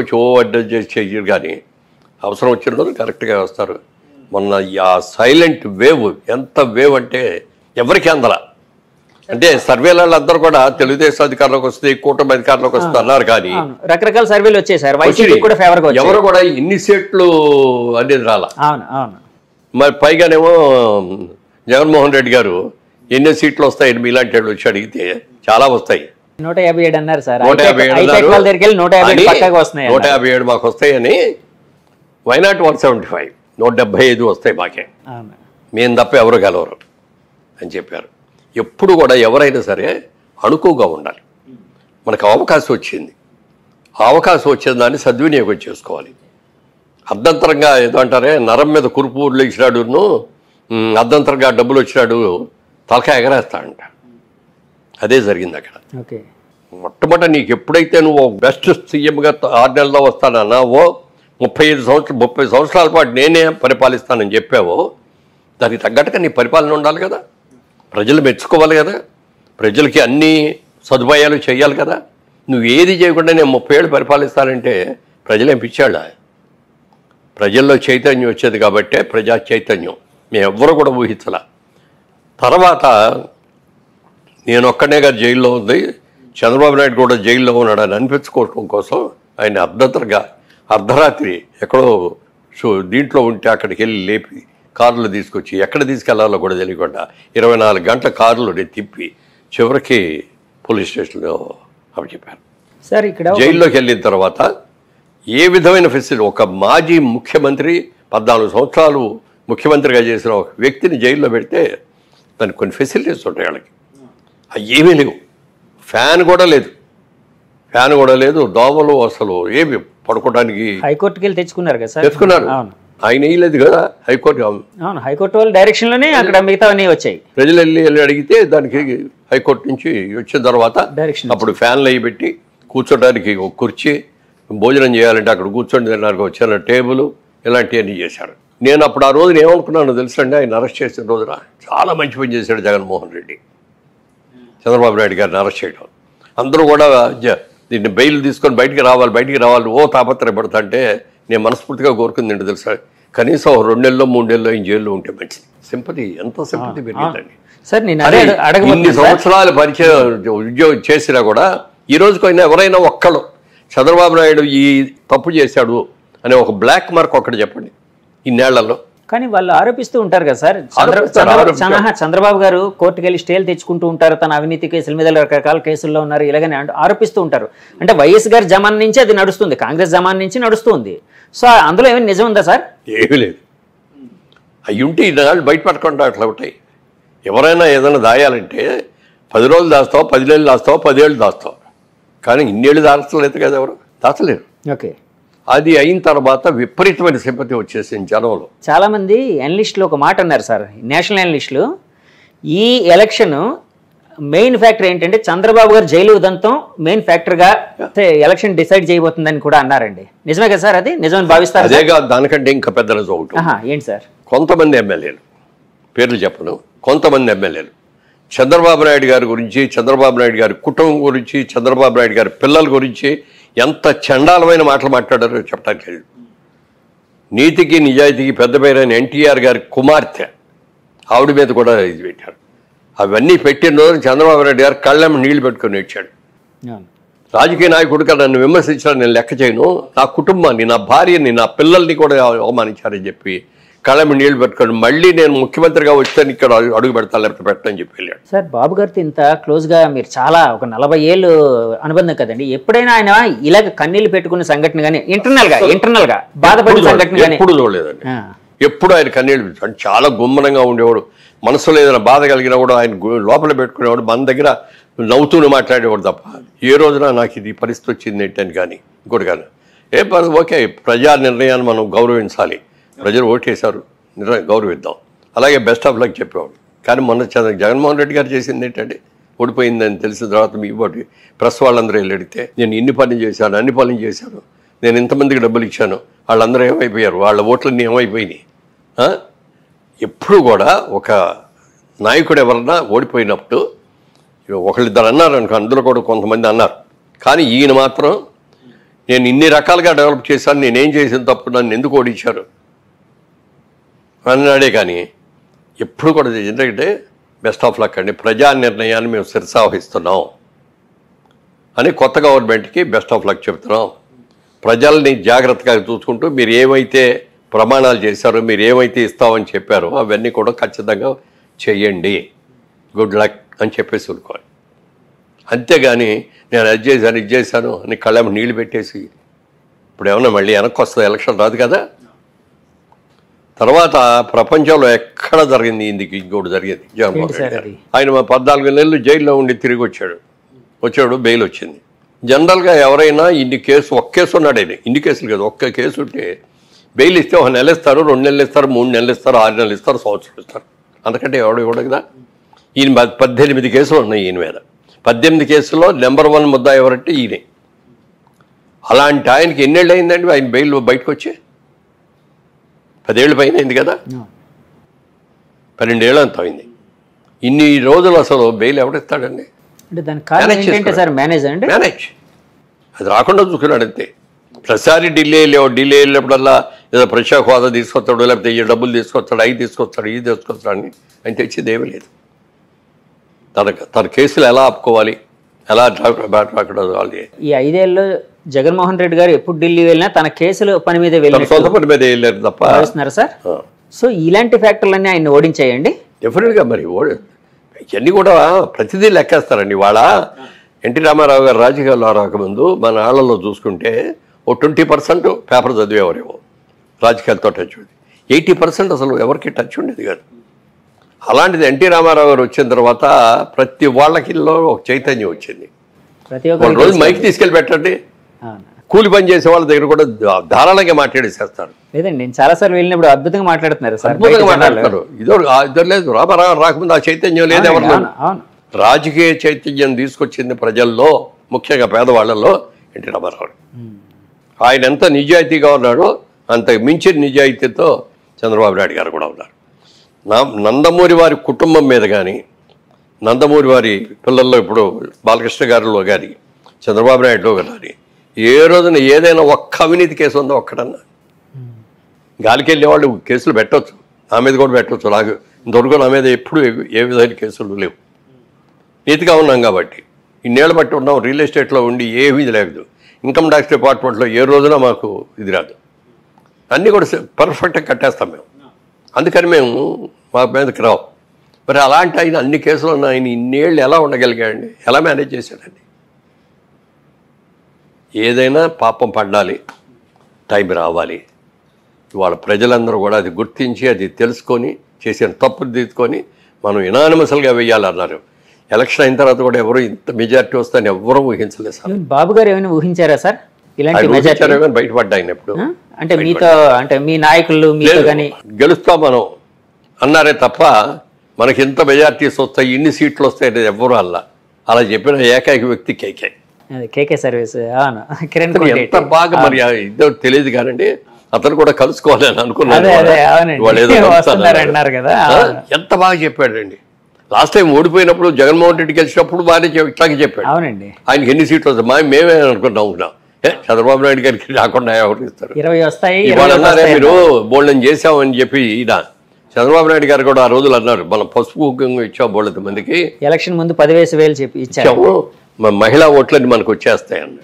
వచ్చి అడ్జస్ట్ చేసి చెయ్యరు, కానీ అవసరం వచ్చిన రోజు కరెక్ట్గా వస్తారు. మొన్న ఆ సైలెంట్ వేవ్, ఎంత వేవ్ అంటే ఎవరికి అందల. అంటే సర్వేలలో అందరూ కూడా తెలుగుదేశం అధికారంలోకి వస్తే, కూటమి అధికారంలోకి వస్తే అన్నారు, కానీ రకరకాల సర్వేలు వచ్చేసారు, ఎవరు కూడా ఇన్ని సీట్లు అనేది రాలా. మరి పైగానేమో జగన్మోహన్ రెడ్డి గారు ఎన్ని సీట్లు వస్తాయని మీలాంటి వాళ్ళు వచ్చి అడిగితే చాలా వస్తాయి, 157 అన్నారు సార్. 157 మాకు వస్తాయని. వైనాట్ 175, 175 వస్తాయి మాకే, మేము తప్ప ఎవరు గెలవరు అని చెప్పారు. ఎప్పుడు కూడా ఎవరైనా సరే అణుకుగా ఉండాలి. మనకు అవకాశం వచ్చింది, అవకాశం వచ్చిన దాన్ని సద్వినియోగం చేసుకోవాలి. అర్ధంతరంగా ఏదో అంటారే, నరం మీద కురుపు లేచినాడును, అర్ధంతరంగా డబ్బులు వచ్చినాడు తలకాయ ఎగరేస్తాడంట. అదే జరిగింది అక్కడ. మొట్టమొదట నీకు ఎప్పుడైతే నువ్వు బెస్ట్ సీఎంగా 6 నెలల్లో వస్తానన్నావో, 30 సంవత్సరాల పాటు నేనే పరిపాలిస్తానని చెప్పావో, దానికి తగ్గట్టుగా నీ పరిపాలన ఉండాలి కదా, ప్రజలు మెచ్చుకోవాలి కదా, ప్రజలకి అన్ని సదుపాయాలు చేయాలి కదా. నువ్వు ఏది చేయకుండా నేను 30 ఏళ్ళు పరిపాలిస్తానంటే ప్రజలేం పిచ్చాళ్ళ? ప్రజల్లో చైతన్యం వచ్చేది కాబట్టే ప్రజా చైతన్యం మేము ఎవ్వరూ కూడా ఊహించాల. తర్వాత నేను ఒక్కనేగా జైల్లో ఉంది, చంద్రబాబు నాయుడు కూడా జైల్లో ఉన్నాడని అనిపించుకోవడం కోసం ఆయన అర్ధరాత్రి ఎక్కడో దీంట్లో ఉంటే అక్కడికి వెళ్ళి లేపి కార్లు తీసుకొచ్చి ఎక్కడ తీసుకెళ్లాలో కూడా తెలియకుండా 24 గంటల కార్లు తిప్పి చివరికి పోలీస్ స్టేషన్లో అప్పచెప్పారు. సార్ ఇక్కడ జైల్లోకి వెళ్ళిన తర్వాత ఏ విధమైన ఫెసిలిటీ, ఒక మాజీ ముఖ్యమంత్రి 14 సంవత్సరాలు ముఖ్యమంత్రిగా చేసిన ఒక వ్యక్తిని జైల్లో పెడితే దానికి కొన్ని ఫెసిలిటీస్ ఉంటాయి వాళ్ళకి, అవి ఏమీ లేవు. ఫ్యాన్ కూడా లేదు, దోమలు అసలు ఏమి పడుకోవడానికి. హైకోర్టుకి వెళ్ళి తెచ్చుకున్నారు కదా సార్? తెచ్చుకున్నారు, ఆయన వేయలేదు కదా హైకోర్టు. హైకోర్టు వాళ్ళ డైరెక్షన్లోనే అక్కడ మిగతావన్నీ వచ్చాయి. ప్రజలు వెళ్ళి అడిగితే దానికి హైకోర్టు నుంచి వచ్చిన తర్వాత అప్పుడు ఫ్యాన్లు అవి పెట్టి కూర్చోడానికి ఒక కుర్చీ, భోజనం చేయాలంటే అక్కడ కూర్చొని తినడానికి వచ్చిన టేబుల్, ఇలాంటివన్నీ చేశాడు. నేను అప్పుడు ఆ రోజున ఏమనుకున్నాను తెలుసండి, ఆయన అరెస్ట్ చేసిన రోజున చాలా మంచి పని చేశాడు జగన్మోహన్ రెడ్డి, చంద్రబాబు నాయుడు గారిని అరెస్ట్ చేయడం. అందరూ కూడా దీన్ని బెయిల్ తీసుకొని బయటికి రావాలి ఓ తాపత్రయపడతా అంటే నేను మనస్ఫూర్తిగా కోరుకుంది ఏంటో తెలుసా, కనీసం 2 నెలల్లో 3 నెలల్లో ఈ జైల్లో ఉంటే మంచిది. సింపతి, ఎంత సింపతి పెరిగిందండి సార్. ఇన్ని సంవత్సరాలు పరిచయం ఉద్యోగం చేసినా కూడా ఈ రోజుకైనా ఎవరైనా ఒక్కళ్ళు చంద్రబాబు నాయుడు ఈ తప్పు చేశాడు అనే ఒక బ్లాక్ మార్క్ ఒక్కటి చెప్పండి ఇన్నేళ్లలో. కానీ వాళ్ళు ఆరోపిస్తూ ఉంటారు కదా సార్, చంద్రబాబు గారు కోర్టుకు వెళ్ళి స్టేలు తెచ్చుకుంటూ ఉంటారు, తన అవినీతి కేసుల మీద రకరకాల కేసుల్లో ఉన్నారు, ఇలాగని ఆరోపిస్తూ ఉంటారు. అంటే వైఎస్ గారి జమాన్ నుంచి అది నడుస్తుంది, కాంగ్రెస్ జమాన్ నుంచి నడుస్తుంది. సో అందులో ఏమైనా నిజం ఉందా సార్? ఏమీ లేదు. అవి ఉంటే ఇన్నాళ్ళు బయటపడకుండా అట్లా ఉంటాయి. ఎవరైనా ఏదైనా దాయాలంటే 10 రోజులు దాస్తావు, 10 నెలలు దాస్తావు, 10 ఏళ్ళు దాస్తావు, కానీ ఇన్నేళ్ళు దాచలేదు కదా, ఎవరు దాచలేరు. ఓకే, అది అయిన తర్వాత విపరీతమైన సింపతి వచ్చేసింది జనంలో. చాలా మంది అనలిస్టులు ఒక మాట అన్నారు సార్, నేషనల్ అనలిస్టులు, ఈ ఎలక్షన్ మెయిన్ ఫ్యాక్టర్ ఏంటంటే చంద్రబాబు గారు జైలు ఉదంతం మెయిన్ ఫ్యాక్టర్గా ఎలక్షన్ డిసైడ్ చేయబోతుందని కూడా అన్నారండి. నిజమే కదా సార్? అది నిజమని భావిస్తారు? అదే కాదు, దానికంటే ఇంకా పెద్ద నిజం ఒకటి. ఏంటి సార్? కొంతమంది ఎమ్మెల్యేలు, పేర్లు చెప్పను, కొంతమంది ఎమ్మెల్యేలు చంద్రబాబు నాయుడు గారి గురించి, చంద్రబాబు నాయుడు గారి కుటుంబం గురించి, చంద్రబాబు నాయుడు గారి పిల్లల గురించి ఎంత చండాలమైన మాటలు మాట్లాడారో చెప్పడానికి లేదు. నీతికి నిజాయితీకి పెద్ద పేరైన ఎన్టీఆర్ గారి కుమార్తె ఆవిడ మీద కూడా ఇది పెట్టారు. అవన్నీ పెట్టిన రోజు చంద్రబాబు నాయుడు గారు కళ్ళెమ్మ నీళ్లు పెట్టుకొని వచ్చాడు. రాజకీయ నాయకుడిగా నన్ను విమర్శించాలని నేను లెక్క చేయను, నా కుటుంబాన్ని, నా భార్యని, నా పిల్లల్ని కూడా అవమానించారని చెప్పి కళ్ళెమ్మ నీళ్లు పెట్టుకొని మళ్ళీ నేను ముఖ్యమంత్రిగా వచ్చాను, ఇక్కడ అడుగు పెడతాను లేకపోతే పెట్టని చెప్పి వెళ్ళాడు. సార్, బాబు గారితో ఇంత క్లోజ్గా మీరు చాలా ఒక 40 ఏళ్ళు అనుబంధం కదండి, ఎప్పుడైనా ఆయన ఇలాగ కన్నీళ్లు పెట్టుకున్న సంఘటన కానీ ఇంటర్నల్ గా బాధపడిన సంఘటన కానీ ఎప్పుడు చూడలేదండి. ఎప్పుడు ఆయన కన్నీళ్ళు అంటే చాలా గుమ్మనంగా ఉండేవాడు. మనసులో ఏదైనా బాధ కలిగినా కూడా ఆయన లోపల పెట్టుకునేవాడు, మన దగ్గర నవ్వుతూనే మాట్లాడేవాడు తప్ప ఏ రోజున నాకు ఇది పరిస్థితి వచ్చింది ఏంటని కానీ ఇంకోటి కానీ ఓకే, ప్రజా నిర్ణయాన్ని మనం గౌరవించాలి, ప్రజలు ఓటేశారు, గౌరవిద్దాం, అలాగే బెస్ట్ ఆఫ్ లక్ చెప్పేవాడు. కానీ మొన్న జగన్మోహన్ రెడ్డి గారు చేసింది ఏంటంటే, ఓడిపోయిందని తెలిసిన తర్వాత మీ ప్రెస్ వాళ్ళందరూ వెళ్ళి అడిగితే నేను ఇన్ని పనులు చేశాను, అన్ని పనులు చేశాను, నేను ఇంతమందికి డబ్బులు ఇచ్చాను, వాళ్ళందరూ ఏమైపోయారు, వాళ్ళ ఓట్లన్నీ ఏమైపోయినాయి. ఎప్పుడు కూడా ఒక నాయకుడు ఎవరన్నా నేను ఇన్ని రకాలుగా డెవలప్ చేశాను, నేనేం చేసిన తప్పు, నన్ను ఎందుకు ఓడించారు అన్నాడే. కానీ ఎప్పుడు కూడా ఎందుకంటే బెస్ట్ ఆఫ్ లక్ అండి, ప్రజా నిర్ణయాన్ని మేము శిరసావహిస్తున్నాం అని కొత్త గవర్నమెంట్కి బెస్ట్ ఆఫ్ లక్ చెప్తున్నాం. ప్రజల్ని జాగ్రత్తగా చూసుకుంటూ మీరు ఏమైతే ప్రమాణాలు చేశారో, మీరు ఏమైతే ఇస్తామని చెప్పారో అవన్నీ కూడా ఖచ్చితంగా చేయండి, గుడ్ లక్ అని చెప్పేసి ఊరుకోవాలి. అంతేగాని నేను అది చేశాను ఇది చేశాను అని కళ్ళేమో నీళ్ళు పెట్టేసి ఇప్పుడు ఏమన్నా మళ్ళీ వెనక్కి వస్తుంది, ఎలక్షన్ రాదు కదా. తర్వాత ప్రపంచంలో ఎక్కడ జరిగింది ఇందుకు ఇంకోటి జరిగింది. జగన్మోహన్ రెడ్డి గారు ఆయన 14 నెలలు జైల్లో ఉండి తిరిగి వచ్చాడు, బెయిల్ వచ్చింది. జనరల్గా ఎవరైనా ఒక్క కేసు ఉన్నాడు ఆయన, ఇన్ని కేసులు కదా, ఒక్క కేసు ఉంటే బెయిల్ ఇస్తే 1 నెల ఇస్తారు, 2 నెలలు ఇస్తారు, 3 నెలలు ఇస్తారు, 6 నెలలు ఇస్తారు, సంవత్సరం ఇస్తారు. అందుకంటే ఎవడు ఇవ్వడు కదా. ఈయన 18 కేసులు ఉన్నాయి ఈయన మీద. 18 కేసుల్లో నెంబర్ 1 ముద్దా ఎవరంటే ఈయనే. అలాంటి ఆయనకి ఎన్నేళ్ళు అయిందండి ఆయన బెయిల్ బయటకు వచ్చి? 10 ఏళ్ళ పైన అయింది కదా, 12 ఏళ్ళు అంత అయింది. ఇన్ని రోజులు అసలు బెయిల్ ఎవడిస్తాడండి? మేనేజ్ అది రాకుండా చూసుకున్నాడు అంతే. ప్రతిసారి ఢిల్లీ వెళ్ళినప్పుడల్లా ఏదో ప్రత్యేక హోదా తీసుకొస్తాడు, లేకపోతే ఈ డబ్బులు తీసుకొస్తాడు, అవి తీసుకొస్తాడు, ఇది తీసుకొస్తాడు అని ఆయన తెచ్చేది ఏమీ లేదు. తన కేసులు ఎలా ఆపుకోవాలి, ఎలా రాకూడదు. ఈ 5 ఏళ్ళలో జగన్మోహన్ రెడ్డి గారు ఎప్పుడు ఢిల్లీ వెళ్ళినా తన కేసులు పని మీద సొంత పని మీద వెళ్ళారు తప్ప. సార్ సో ఇలాంటి ఫ్యాక్టర్లన్నీ ఆయన ఓడించాయండి డెఫినెట్గా. మరి ఇవన్నీ కూడా ప్రతిదీ లెక్కేస్తారండి. వాళ్ళ ఎన్టీ రామారావు గారు రాజకీయాల్లో రాకముందు మన ఆళ్ళలో చూసుకుంటే 20% పేపర్ చదివేవారేమో, రాజకీయాలతో టచ్ ఉండేది. 80% అసలు ఎవరికి టచ్ ఉండేది కాదు. అలాంటిది ఎన్టీ రామారావు గారు వచ్చిన తర్వాత ప్రతి వాళ్ళకిలో ఒక చైతన్యం వచ్చింది. ఒక రోజు మైక్ తీసుకెళ్ళి పెట్టండి, కూలి పని చేసే వాళ్ళ దగ్గర కూడా ధారాళంగా మాట్లాడేసేస్తారు. లేదండి, నేను చాలాసార్లు వెళ్ళినప్పుడు అద్భుతంగా మాట్లాడుతున్నారు, అద్భుతంగా మాట్లాడతారు. ఇద్దరు లేదు, రామారావు రాకముందు ఆ చైతన్యం లేదు ఎవరు. రాజకీయ చైతన్యం తీసుకొచ్చింది ప్రజల్లో, ముఖ్యంగా పేదవాళ్లలో ఎన్టీ రామారావు. ఆయన ఎంత నిజాయితీగా ఉన్నాడో అంత మించిన నిజాయితీతో చంద్రబాబు నాయుడు గారు కూడా ఉన్నారు. నందమూరి వారి కుటుంబం మీద కానీ, నందమూరి వారి పిల్లల్లో ఇప్పుడు బాలకృష్ణ గారిలో కానీ, చంద్రబాబు నాయుడులో కానీ ఏ రోజున ఏదైనా ఒక్క అవినీతి కేసు ఉందో ఒక్కడన్నా. గాలికి వెళ్ళే వాళ్ళు కేసులు పెట్టవచ్చు, నా మీద కూడా పెట్టవచ్చు. నాకు ఇంతవరకు నా మీద ఎప్పుడు ఏ విధమైన కేసులు లేవు. నీతిగా ఉన్నాం కాబట్టి, ఇన్నేళ్ళు బట్టి ఉన్నాం. రియల్ ఎస్టేట్లో ఉండి ఏమీ లేదు. ఇన్కమ్ ట్యాక్స్ డిపార్ట్మెంట్లో ఏ రోజున మాకు ఇది రాదు. అన్నీ కూడా పర్ఫెక్ట్గా కట్టేస్తాం మేము. అందుకని మేము మా మీదకి రావు. మరి అలాంటి ఆయన అన్ని కేసులు ఉన్న ఆయన ఇన్నేళ్ళు ఎలా ఉండగలిగాడండి? ఎలా మేనేజ్ చేశాడండి? ఏదైనా పాపం పడాలి, టైం రావాలి. ఇవాళ ప్రజలందరూ కూడా అది గుర్తించి, అది తెలుసుకొని, చేసిన తప్పులు తీసుకొని మనం యునానిమస్గా వెయ్యాలన్నారు. ఎలక్షన్ అయిన తర్వాత కూడా ఎవరు ఇంత మెజారిటీ వస్తాయని ఎవరూ ఊహించలేదు సార్. బాబు గారు ఏమైనా ఊహించారా సార్ ఇలాంటి మెజారిటీ? బయటపడ్డాయి ఎప్పుడు అంటే మీతో, అంటే మీ నాయకులు మీతో కానీ గెలుస్తాం మనం అన్నారే తప్ప మనకి ఇంత మెజారిటీస్ వస్తాయి, ఇన్ని సీట్లు వస్తాయి ఎవరు అలా చెప్పిన ఏకైక వ్యక్తి కేకే సర్వీస్ కిరణ్ ఎంత బాగా మరి ఇద్దరు తెలియదు కానండి. అతను కూడా కలుసుకోవాలని అనుకున్నాను. ఎంత బాగా చెప్పాడండి. లాస్ట్ టైం ఓడిపోయినప్పుడు జగన్మోహన్ రెడ్డి గెలిచినప్పుడు బాగానే ఇట్లాగే చెప్పాడు. అవునండి, ఆయనకి ఎన్ని సీట్లు వస్తాయి మేమే అనుకున్నాం. చంద్రబాబు నాయుడు గారికి రాకుండా ఎవరు ఇస్తారు? 20 వస్తాయి. ఇవాళ అన్నారే మీరు బోల్డని చేసామని చెప్పి ఈయన చంద్రబాబు నాయుడు గారు కూడా ఆ రోజులు అన్నారు, మనం పసుపు కుంకుమ ఇచ్చాం బోళ్ళ మందికి, ఎలక్షన్ ముందు 10,000 చెప్పి ఇచ్చాము, మహిళా ఓట్లన్నీ మనకు వచ్చేస్తాయన్న.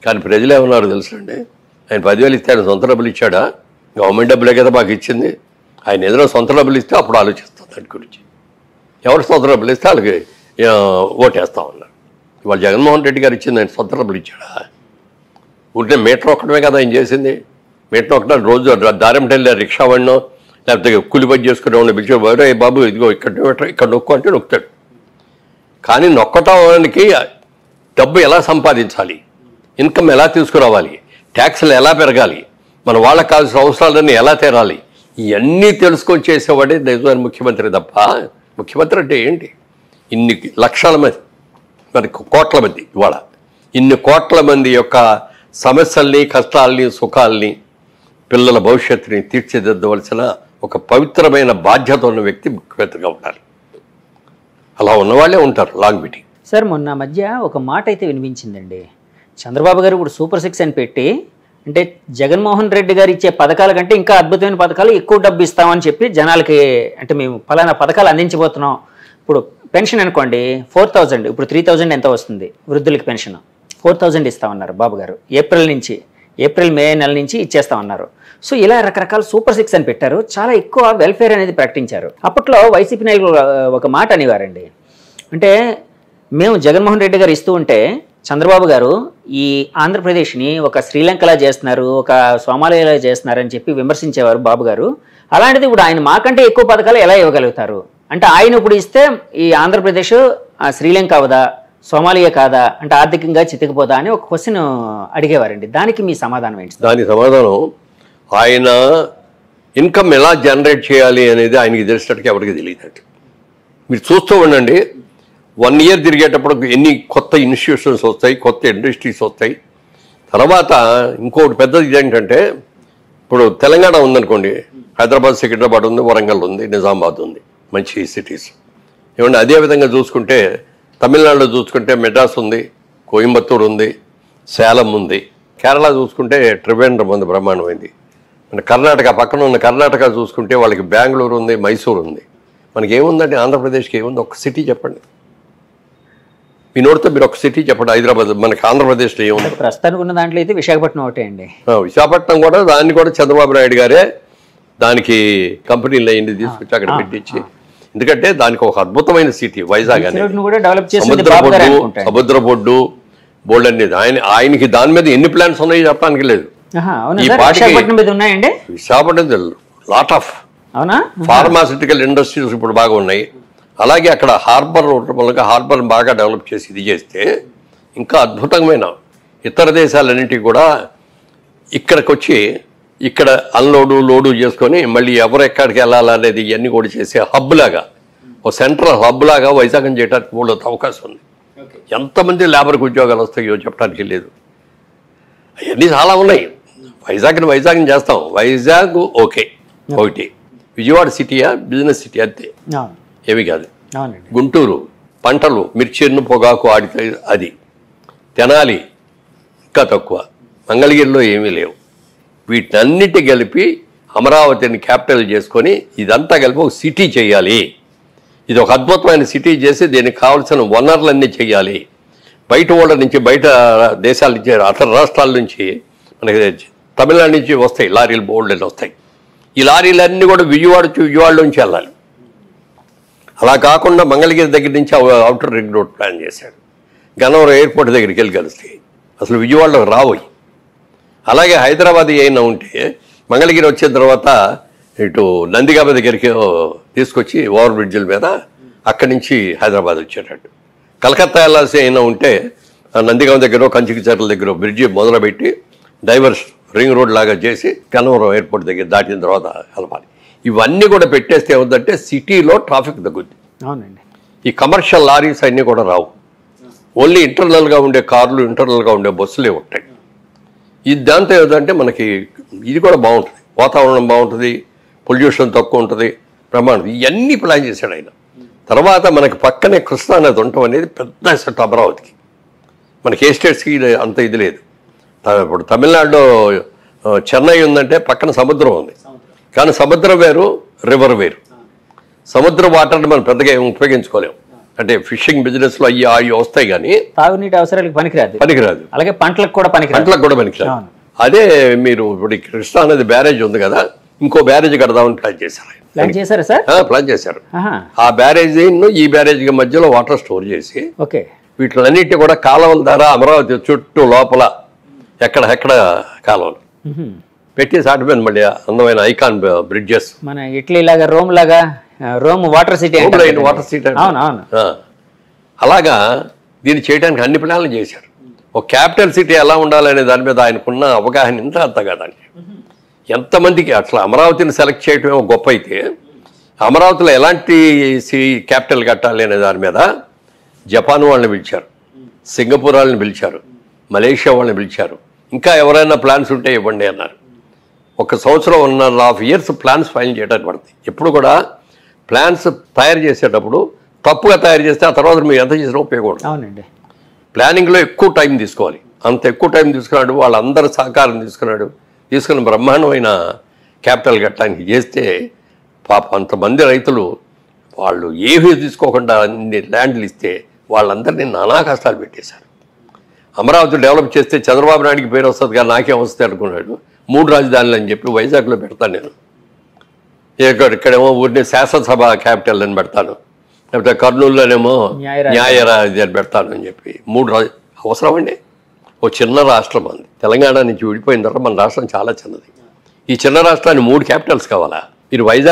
కానీ ప్రజలు ఏమన్నారు తెలుసండి? ఆయన 10,000 ఇస్తే ఆయన సొంత డబ్బులు ఇచ్చాడా? గవర్నమెంట్ డబ్బులే కదా మాకు ఇచ్చింది. ఆయన ఏదైనా సొంత డబ్బులు ఇస్తే అప్పుడు ఆలోచిస్తాం దాని గురించి. ఎవరు సొంత డబ్బులు ఇస్తే వాళ్ళకి ఓటేస్తామన్నారు. ఇవాళ జగన్మోహన్ రెడ్డి గారు ఇచ్చింది ఆయన సొంత డబ్బులు ఇచ్చాడా? ఉంటే మీటర్ ఒక్కడమే కదా ఆయన చేసింది. మీటర్ ఒకటే రోజు దారింటెళ్ళి రిక్షా వాడినో లేకపోతే కూలి పని చేసుకునే వాడిని పిలిచి బాబు ఇదిగో ఇక్కడ నొక్కు అంటే నొక్కుతాడు. కానీ నొక్కటానికి డబ్బు ఎలా సంపాదించాలి, ఇన్కమ్ ఎలా తీసుకురావాలి, ట్యాక్స్లు ఎలా పెరగాలి, మన వాళ్ళకి కావాల్సిన అవసరాలన్నీ ఎలా తీరాలి, ఇవన్నీ తెలుసుకొని చేసేవాడే నిజమైన ముఖ్యమంత్రి తప్ప, ముఖ్యమంత్రి అంటే ఏంటి? ఇన్ని లక్షల మంది, మరి కోట్ల మంది, ఇవాళ ఇన్ని కోట్ల మంది యొక్క సమస్యల్ని, కష్టాలని, సుఖాలని, పిల్లల భవిష్యత్తుని తీర్చిదిద్దవలసిన ఒక పవిత్రమైన బాధ్యత ఉన్న వ్యక్తి ముఖ్యమంత్రిగా ఉండాలి. అలా ఉన్నవాళ్ళే ఉంటారు లాంగ్ మీటింగ్. సార్ మొన్న మధ్య ఒక మాట అయితే వినిపించిందండి, చంద్రబాబు గారు ఇప్పుడు సూపర్ 6 అని పెట్టి అంటే జగన్మోహన్ రెడ్డి గారు ఇచ్చే పథకాల కంటే ఇంకా అద్భుతమైన పథకాలు ఎక్కువ డబ్బు ఇస్తామని చెప్పి జనాలకి అంటే మేము ఫలానా పథకాలు అందించబోతున్నాం. ఇప్పుడు పెన్షన్ అనుకోండి 4000, ఇప్పుడు 3000 ఎంత వస్తుంది వృద్ధులకి పెన్షన్, 4000 ఇస్తామన్నారు బాబు గారు. ఏప్రిల్ మే నెల నుంచి ఇచ్చేస్తామన్నారు. సో ఇలా రకరకాల సూపర్ 6 అని పెట్టారు. చాలా ఎక్కువ వెల్ఫేర్ అనేది ప్రకటించారు. అప్పట్లో వైసీపీ నాయకులు ఒక మాట అనేవారండి, అంటే మేము జగన్మోహన్ రెడ్డి గారు ఇస్తూ ఉంటే చంద్రబాబు గారు ఈ ఆంధ్రప్రదేశ్ని ఒక శ్రీలంకలా చేస్తున్నారు, ఒక సోమాలియాలా చేస్తున్నారు అని చెప్పి విమర్శించేవారు బాబు గారు. అలాంటిది ఇప్పుడు ఆయన మాకంటే ఎక్కువ పథకాలు ఎలా ఇవ్వగలుగుతారు అంటే ఆయన ఇప్పుడు ఇస్తే ఈ ఆంధ్రప్రదేశ్ శ్రీలంక అవదా, సోమాలియా కాదా, అంటే ఆర్థికంగా చితికిపోదా అని ఒక క్వశ్చన్ అడిగేవారండి. దానికి మీ సమాధానం ఏంటి? దాని సమాధానం ఆయన ఇన్కమ్ ఎలా జనరేట్ చేయాలి అనేది ఆయనకి తెలిసినట్టుగా ఎవరికి తెలియదు. మీరు చూస్తూ ఉండండి, 1 year తిరిగేటప్పుడు ఎన్ని కొత్త ఇన్స్టిట్యూషన్స్ వస్తాయి, కొత్త ఇండస్ట్రీస్ వస్తాయి. తర్వాత ఇంకోటి పెద్దది ఏంటంటే ఇప్పుడు తెలంగాణ ఉందనుకోండి, హైదరాబాద్, సికింద్రాబాద్ ఉంది, వరంగల్ ఉంది, నిజామాబాద్ ఉంది, మంచి సిటీస్. ఏమంటే అదేవిధంగా చూసుకుంటే తమిళనాడులో చూసుకుంటే మెడ్రాస్ ఉంది, కోయంబత్తూరు ఉంది, సేలం ఉంది. కేరళ చూసుకుంటే ట్రివేంద్రం ఉంది, బ్రహ్మాండమైంది. మన కర్ణాటక పక్కన ఉన్న కర్ణాటక చూసుకుంటే వాళ్ళకి బెంగళూరు ఉంది, మైసూరు ఉంది. మనకి ఏముందండి ఆంధ్రప్రదేశ్కి ఏముంది? ఒక సిటీ చెప్పండి, మీ నోటితో మీరు ఒక సిటీ చెప్పండి. హైదరాబాద్ మనకి ఆంధ్రప్రదేశ్లో ఏముంది? ప్రస్తుతానికి ఉన్న దాంట్లో అయితే విశాఖపట్నం ఒకటే అండి. విశాఖపట్నం కూడా దాన్ని కూడా చంద్రబాబు నాయుడు గారే దానికి కంపెనీలు అయింది తీసుకొచ్చి అక్కడ పెట్టించి, ఎందుకంటే దానికి ఒక అద్భుతమైన సిటీ వైజాగ్ అనేది. సముద్ర బొడ్డు బోల్డ్ అనేది ఆయనకి దాని మీద ఎన్ని ప్లాన్స్ ఉన్నాయో చెప్పడానికి లేదు. ఈ Visakhapatnam lot of pharmaceutical industries ఇప్పుడు బాగా ఉన్నాయి. అలాగే అక్కడ హార్బర్ హార్బర్ బాగా డెవలప్ చేసి ఇది చేస్తే ఇంకా అద్భుతమైన ఇతర దేశాలన్నింటికి కూడా ఇక్కడికి వచ్చి ఇక్కడ అన్లోడు లోడు చేసుకొని మళ్ళీ ఎవరు ఎక్కడికి వెళ్ళాలనేది ఇవన్నీ కూడా చేసే హబ్ లాగా, ఒక సెంట్రల్ హబ్ లాగా వైజాగ్ చేయడానికి కూడా అవకాశం ఉంది. ఎంతమంది లేబర్కి ఉద్యోగాలు వస్తాయో చెప్పడానికి లేదు. అవన్నీ చాలా ఉన్నాయి. వైజాగ్ని చేస్తాం. వైజాగ్ ఓకే ఒకటి, విజయవాడ సిటీయా బిజినెస్ సిటీ అంతే, ఏమి కాదు. గుంటూరు పంటలు, మిర్చిను పొగాకు ఆడితే అది. తెనాలి ఇంకా తక్కువ. మంగళగిరిలో ఏమీ లేవు. వీటన్నిటి కలిపి అమరావతిని క్యాపిటల్ చేసుకొని ఇదంతా కలిపి ఒక సిటీ చేయాలి. ఇది ఒక అద్భుతమైన సిటీ చేసి దీనికి కావాల్సిన వనరులన్నీ చేయాలి. బయట వాళ్ళ నుంచి, బయట దేశాల నుంచి, అతర రాష్ట్రాల నుంచి, మనకి తమిళనాడు నుంచి వస్తాయి లారీలు, బోల్డ్ వస్తాయి. ఈ లారీలన్నీ కూడా విజయవాడలోంచి వెళ్ళాలి. అలా కాకుండా మంగళగిరి దగ్గర నుంచి అవుటర్ రింగ్ రోడ్ ప్లాన్ చేశాడు. గన్నవరం ఎయిర్పోర్ట్ దగ్గరికి వెళ్ళి కలుస్తాయి, అసలు విజయవాడలోకి రాబోయి. అలాగే హైదరాబాద్ అయినా ఉంటే మంగళగిరి వచ్చిన తర్వాత ఇటు నందిగామ దగ్గరికి తీసుకొచ్చి ఓవర్ బ్రిడ్జిల మీద అక్కడి నుంచి హైదరాబాద్ వచ్చేటట్టు. కలకత్తా వెళ్ళాల్సి అయినా ఉంటే నందిగామ దగ్గర, కంచికిచర్ల దగ్గర బ్రిడ్జి మొదలుపెట్టి డైవర్స్ రింగ్ రోడ్ లాగా చేసి గన్నవరం ఎయిర్పోర్ట్ దగ్గర దాటిన తర్వాత కలపాలి. ఇవన్నీ కూడా పెట్టేస్తే ఏముందంటే సిటీలో ట్రాఫిక్ తగ్గుద్ది. అవునండి. ఈ కమర్షియల్ లారీస్ అన్నీ కూడా రావు. ఓన్లీ ఇంటర్నల్గా ఉండే కార్లు, ఇంటర్నల్గా ఉండే బస్సులే ఉంటాయి. ఇది దాంతో ఏదంటే మనకి ఇది కూడా బాగుంటుంది, వాతావరణం బాగుంటుంది, పొల్యూషన్ తక్కువ ఉంటుంది, ప్రమాణం. ఇవన్నీ ప్లాన్ చేశాడు ఆయన. తర్వాత మనకి పక్కనే కృష్ణా నది ఉండటం అనేది పెద్ద సెట్ అమరావతికి. మనకి ఏ స్టేట్స్కి అంత ఇది లేదు. ఇప్పుడు తమిళనాడులో చెన్నై ఉందంటే పక్కన సముద్రం ఉంది, కానీ సముద్రం వేరు, రివర్ వేరు. సముద్ర వాటర్ని మనం పెద్దగా ఉపయోగించుకోలేము. అంటే ఫిషింగ్ బిజినెస్లో అవి వస్తాయి, కానీ తాగునీటి అవసరాలకు పనికిరాదు. అలాగే పంటలకు కూడా పనికిరాదు. అదే మీరు ఇప్పుడు కృష్ణా నది బ్యారేజ్ ఉంది కదా, ఇంకో బ్యారేజ్ కడదామని ప్లాన్ చేశారు. ప్లాన్ చేశారు. ఆ బ్యారేజ్ ఈ బ్యారేజ్ మధ్యలో వాటర్ స్టోర్ చేసి వీటిలన్నిటి కూడా కాలువల ద్వారా అమరావతి చుట్టూ లోపల ఎక్కడ కాలువలు పెట్టి సాటిపోయింది. మళ్ళీ అందమైన ఐకాన్ బ్రిడ్జెస్, మన ఇటలీ లాగా, రోమ్ వాటర్ సిటీ. అలాగా దీన్ని చేయడానికి అన్ని ప్లాన్లు చేశారు. ఒక క్యాపిటల్ సిటీ ఎలా ఉండాలనే దాని మీద ఆయనకున్న అవగాహన ఇంత అంత కాదండి. ఎంతమందికి అట్లా అమరావతిని సెలెక్ట్ చేయటం గొప్ప అయితే, అమరావతిలో ఎలాంటి క్యాపిటల్ కట్టాలి అనే దాని మీద జపాన్ వాళ్ళని పిలిచారు, సింగపూర్ వాళ్ళని పిలిచారు, మలేషియా వాళ్ళని పిలిచారు. ఇంకా ఎవరైనా ప్లాన్స్ ఉంటే ఇవ్వండి అన్నారు. 1 సంవత్సరం 1.5 years ప్లాన్స్ ఫైల్ చేయడానికి పడుతుంది. ఎప్పుడు కూడా ప్లాన్స్ తయారు చేసేటప్పుడు తప్పుగా తయారు చేస్తే ఆ తర్వాత మీరు ఎంత చేసినా ఉపయోగం. అవునండి. ప్లానింగ్లో ఎక్కువ టైం తీసుకోవాలి. అంత ఎక్కువ టైం తీసుకున్నాడు, వాళ్ళందరి సహకారం తీసుకుని బ్రహ్మాండమైన క్యాపిటల్ కట్టడానికి చేస్తే పాప అంతమంది రైతులు వాళ్ళు ఏమీ తీసుకోకుండా అన్ని ల్యాండ్లు ఇస్తే వాళ్ళందరినీ నానా కష్టాలు పెట్టేశారు. అమరావతి డెవలప్ చేస్తే చంద్రబాబు నాయుడికి పేరు వస్తుంది కానీ నాకేం వస్తుంది అనుకున్నాడు. 3 రాజధానులు అని చెప్పి వైజాగ్లో పెడతాను నేను, ఇక్కడేమో ఊరిని శాసనసభ క్యాపిటల్ అని పెడతాను, లేకపోతే కర్నూలులోనేమో న్యాయరాజధాని అని పెడతాను అని చెప్పి 3 అవసరం అండి. ఓ చిన్న రాష్ట్రం అంది, తెలంగాణ నుంచి విడిపోయిన తర్వాత మన రాష్ట్రం చాలా చిన్నది. ఈ చిన్న రాష్ట్రాన్ని 3 క్యాపిటల్స్ కావాలా? మీరు వైజాగ్